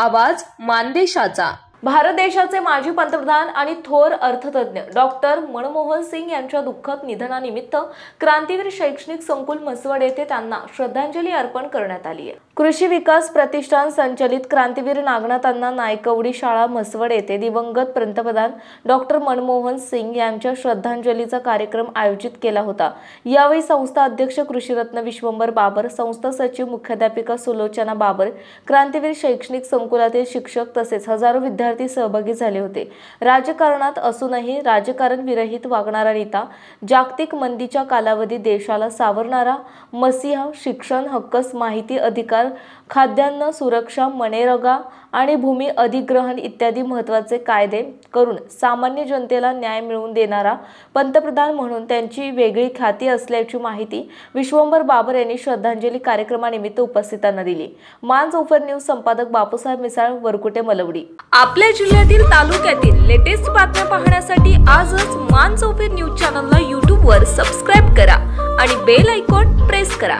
आवाज मानदेशाचा। भारत देशाचे माजी पंतप्रधान आणि थोर अर्थतज्ञ डॉक्टर मनमोहन सिंग यांच्या दुःखद निधनानिमित्त क्रांतीवीर शैक्षणिक संकुल म्हसवड येथे त्यांना श्रद्धांजली अर्पण करण्यात आली आहे। कृषी विकास प्रतिष्ठान संचलित क्रांतीवीर नागनाथांना नायकवडी शाळा म्हसवड येथे दिवंगत पंतप्रधान डॉक्टर मनमोहन सिंग यांच्या श्रद्धांजलीचा कार्यक्रम आयोजित केला होता। यावेळी संस्था अध्यक्ष कृषीरत्न विश्वंभर बाबर, संस्था सचिव मुख्याध्यापिका सुलोचना बाबर, क्रांतीवीर शैक्षणिक संकुलातील शिक्षक तसेच हजारो विद्यार्थी सहभागी झाले होते। राजकारणात असूनही राजकारण विरहित वागणारा नेता, जागतिक मंदीच्या कालावधी देशाला सावरणारा मसीहा, शिक्षण हक्क, माहिती अधिकार, खाद्यान्न सुरक्षा, मनरेगा आणि भूमी अधिग्रहण इत्यादी महत्त्वाचे कायदे करून सामान्य जनतेला न्याय मिळवून देणारा पंतप्रधान म्हणून त्यांची वेगळी ख्याती असल्याची माहिती विश्वंभर बाबर यांनी श्रद्धांजली कार्यक्रमानिमित्त उपस्थितांना दिली। मानसोफर न्यूज संपादक बापूसाहेब मिसाळ, वरकुटे, मलवडी। आपल्या जिल्ह्यातील तालुक्यातील लेटेस्ट बातम्या पाहण्यासाठी आजच मानसोफर न्यूज चॅनलला YouTube वर सबस्क्राइब करा आणि बेल आयकॉन प्रेस करा।